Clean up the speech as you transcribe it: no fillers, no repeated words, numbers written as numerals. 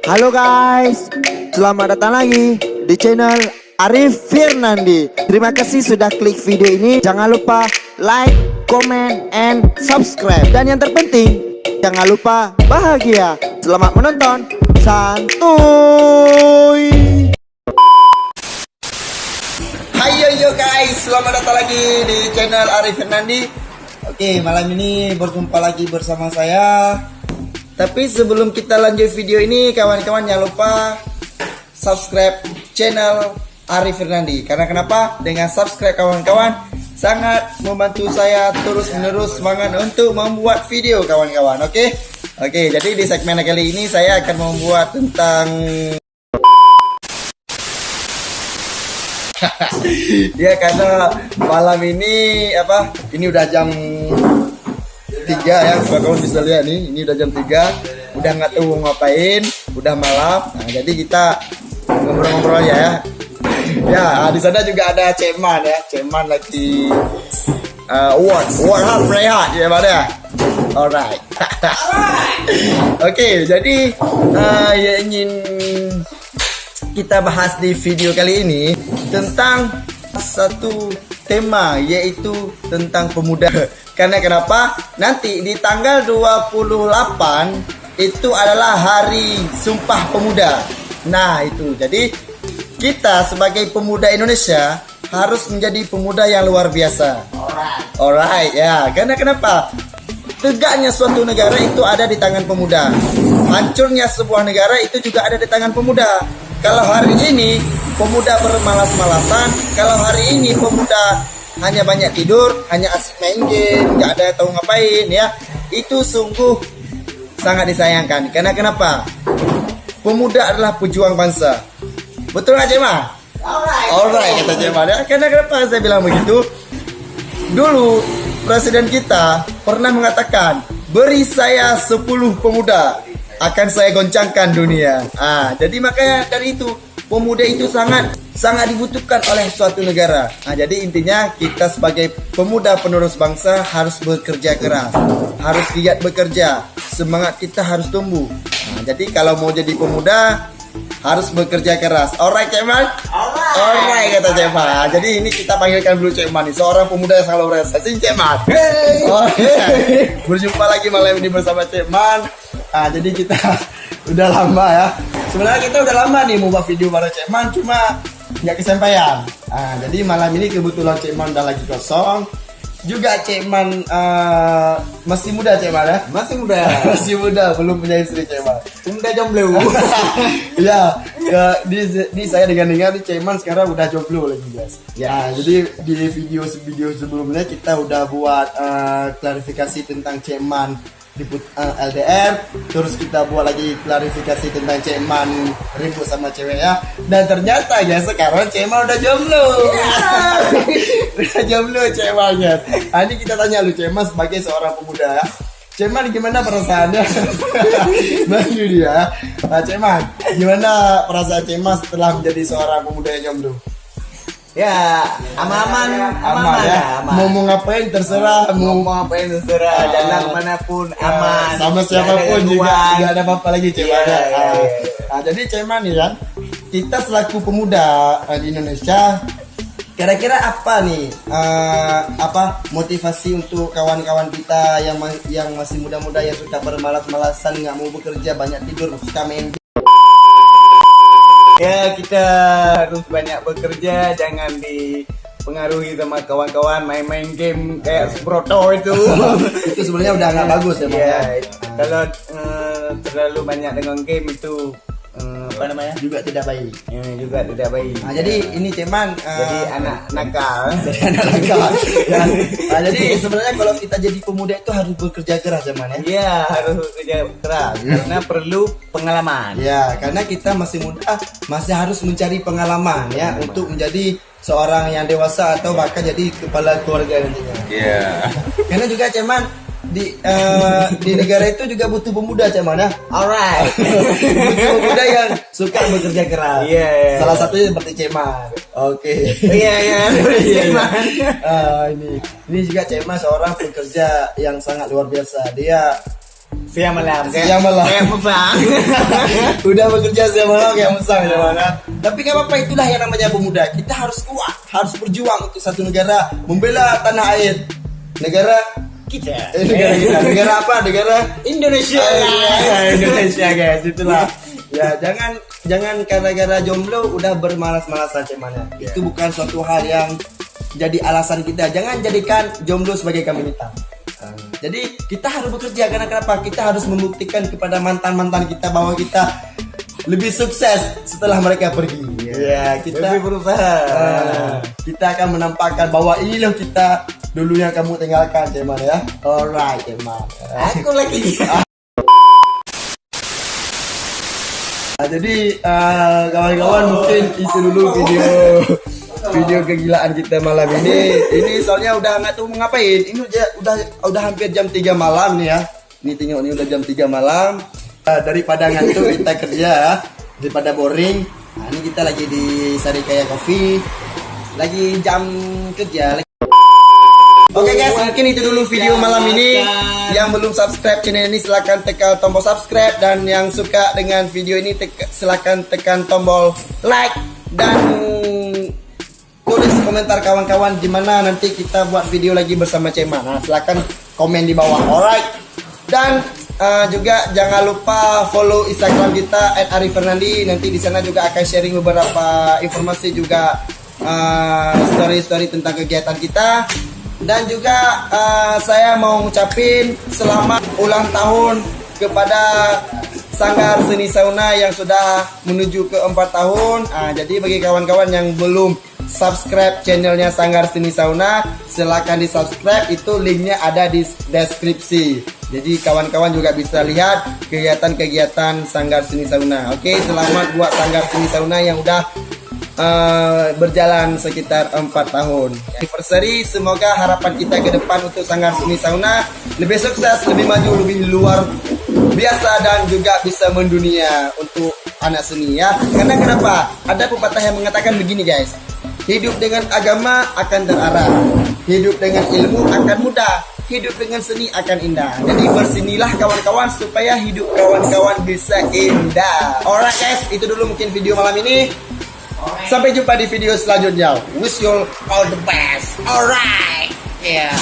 Halo guys, selamat datang lagi di channel Arif Firnandi. Terima kasih sudah klik video ini. Jangan lupa like, comment, and subscribe. Dan yang terpenting, jangan lupa bahagia. Selamat menonton. Santuy. Hai yo guys, selamat datang lagi di channel Arif Firnandi. Oke, malam ini berjumpa lagi bersama saya. Tapi sebelum kita lanjut video ini, kawan-kawan jangan lupa subscribe channel Arif Firnandi. Karena kenapa? Dengan subscribe kawan-kawan sangat membantu saya terus-menerus semangat untuk membuat video kawan-kawan. Oke, jadi di segmen kali ini saya akan membuat tentang ya, karena malam ini ini udah jam 3 ya, kawan bisa lihat nih, ini udah jam 3, udah nggak tahu mau ngapain, udah malam. Nah, jadi kita ngobrol-ngobrol aja ya. Ya, di sana juga ada Ceman ya, Ceman lagi work hard, play hard ya, mana ya? Alright. Oke, jadi yang ingin kita bahas di video kali ini tentang satu tema, yaitu tentang pemuda. Karena kenapa? Nanti di tanggal 28 itu adalah hari Sumpah Pemuda. Nah itu, jadi kita sebagai pemuda Indonesia harus menjadi pemuda yang luar biasa. Alright ya, karena kenapa? Tegaknya suatu negara itu ada di tangan pemuda. Hancurnya sebuah negara itu juga ada di tangan pemuda. Kalau hari ini pemuda bermalas-malasan, kalau hari ini pemuda hanya banyak tidur, hanya asik main game, nggak ada tahu ngapain ya, itu sungguh sangat disayangkan. Karena kenapa? Pemuda adalah pejuang bangsa. Betul nggak Cema? Alright kata Cema ya. Karena kenapa saya bilang begitu? Dulu presiden kita pernah mengatakan, beri saya 10 pemuda, akan saya goncangkan dunia. Jadi makanya dari itu pemuda itu sangat dibutuhkan oleh suatu negara. Jadi intinya kita sebagai pemuda penerus bangsa harus bekerja keras, harus giat bekerja, semangat kita harus tumbuh. Jadi kalau mau jadi pemuda harus bekerja keras. Alright Ceman? Alright kata Ceman. Jadi ini kita panggilkan dulu Ceman nih, seorang pemuda yang sangat luar biasa. Sing Ceman. Berjumpa lagi malam ini bersama Ceman. Jadi kita udah lama ya. Sebenarnya kita udah lama nih mau buat video bareng Ceman, cuma nggak kesampaian. Jadi malam ini kebetulan Ceman udah lagi kosong. Juga Ceman masih muda Ceman ya? Masih muda, belum punya istri Ceman. Udah jomblo. Ya, di saya dengar Ceman sekarang udah jomblo lagi guys. Ya, jadi di video sebelumnya kita udah buat klarifikasi tentang Ceman LDR, terus kita buat lagi klarifikasi tentang Ceman ribut sama cewek ya. Dan ternyata ya sekarang Ceman udah jomblo. Udah jomblo Cemannya. Ini kita tanya lu Ceman sebagai seorang pemuda ya. Ceman gimana perasaannya? Bagi dia. Ceman, gimana perasaan Ceman setelah menjadi seorang pemuda yang jomblo? Ya, aman ya. Mau ngapain terserah, mau ngapain terserah, jalan kemanapun aman. Sama siapapun juga nggak ada apa-apa lagi Ceman. Jadi Ceman nih kan, kita selaku pemuda di Indonesia, kira-kira apa nih motivasi untuk kawan-kawan kita yang masih muda-muda, yang suka bermalas-malasan, nggak mau bekerja, banyak tidur, suka main. Ya, kita harus banyak bekerja, jangan dipengaruhi sama kawan-kawan main-main game kayak Sproto itu. Itu sebenarnya udah nggak bagus ya. Kalau terlalu banyak dengan game itu juga tidak baik. Jadi ini Ceman jadi anak nakal. Jadi sebenarnya kalau kita jadi pemuda itu harus bekerja keras Ceman ya. Iya, harus bekerja keras karena perlu pengalaman. Ya, karena kita masih muda, masih harus mencari pengalaman ya untuk menjadi seorang yang dewasa atau bahkan jadi kepala keluarga nantinya. Iya. Karena juga Ceman di negara itu juga butuh pemuda Ceman ya. Alright. Butuh pemuda yang suka bekerja keras. Iya. Salah satunya seperti Ceman. Oke. Iya. Ini juga Ceman seorang pekerja yang sangat luar biasa. Dia siang malam Siang malam. kayak musang. Udah bekerja siang malam kayak musang ya mana. Tapi gak apa-apa, itulah yang namanya pemuda. Kita harus kuat, harus berjuang untuk satu negara, membela tanah air. Negara Kita negara kita. Negara apa? Negara Indonesia. Indonesia guys, itulah. Ya, jangan gara-gara jomblo udah bermalas-malasan cuman ya. Itu bukan suatu hal yang jadi alasan kita. Jangan jadikan jomblo sebagai kambing hitam. Jadi kita harus bekerja karena kenapa? Kita harus membuktikan kepada mantan-mantan kita bahwa kita lebih sukses setelah mereka pergi. Ya, kita Lebih berusaha. kita akan menampakkan bahwa ini loh kita dulu yang kamu tinggalkan, cuman ya. Alright, cuman. Aku lagi. Jadi kawan-kawan mungkin itu dulu video kegilaan kita malam ini. Ini soalnya udah nggak tahu mau ngapain. Ini udah hampir jam 3 malam nih ya. Ini tengok ini udah jam 3 malam. Daripada ngantuk kita kerja, daripada boring. Nah, ini kita lagi di Sarikaya Coffee. Lagi jam kerja. Oke guys, mungkin itu dulu video malam ini. Yang belum subscribe channel ini silahkan tekan tombol subscribe, dan yang suka dengan video ini silahkan tekan tombol like dan tulis komentar kawan-kawan gimana nanti kita buat video lagi bersama Cema. Nah, silahkan komen di bawah. Alright. Dan juga jangan lupa follow Instagram kita @arifernandi. Nanti di sana juga akan sharing beberapa informasi juga story-story tentang kegiatan kita. Dan juga saya mau ngucapin selamat ulang tahun kepada Sanggar Seni Sauna yang sudah menuju ke 4 tahun. Jadi bagi kawan-kawan yang belum subscribe channelnya Sanggar Seni Sauna, silakan di subscribe, itu linknya ada di deskripsi. Jadi kawan-kawan juga bisa lihat kegiatan-kegiatan Sanggar Seni Sauna. Oke, selamat buat Sanggar Seni Sauna yang udah berjalan sekitar 4 tahun anniversary. Semoga harapan kita ke depan untuk Sanggar Seni Sauna lebih sukses, lebih maju, lebih luar biasa, dan juga bisa mendunia untuk anak seni ya. Karena kenapa? Ada pepatah yang mengatakan begini guys, hidup dengan agama akan terarah, hidup dengan ilmu akan mudah, hidup dengan seni akan indah. Jadi bersinilah kawan-kawan supaya hidup kawan-kawan bisa indah. Alright guys, itu dulu mungkin video malam ini. Sampai jumpa di video selanjutnya. Wish you all the best. Alright. Yeah.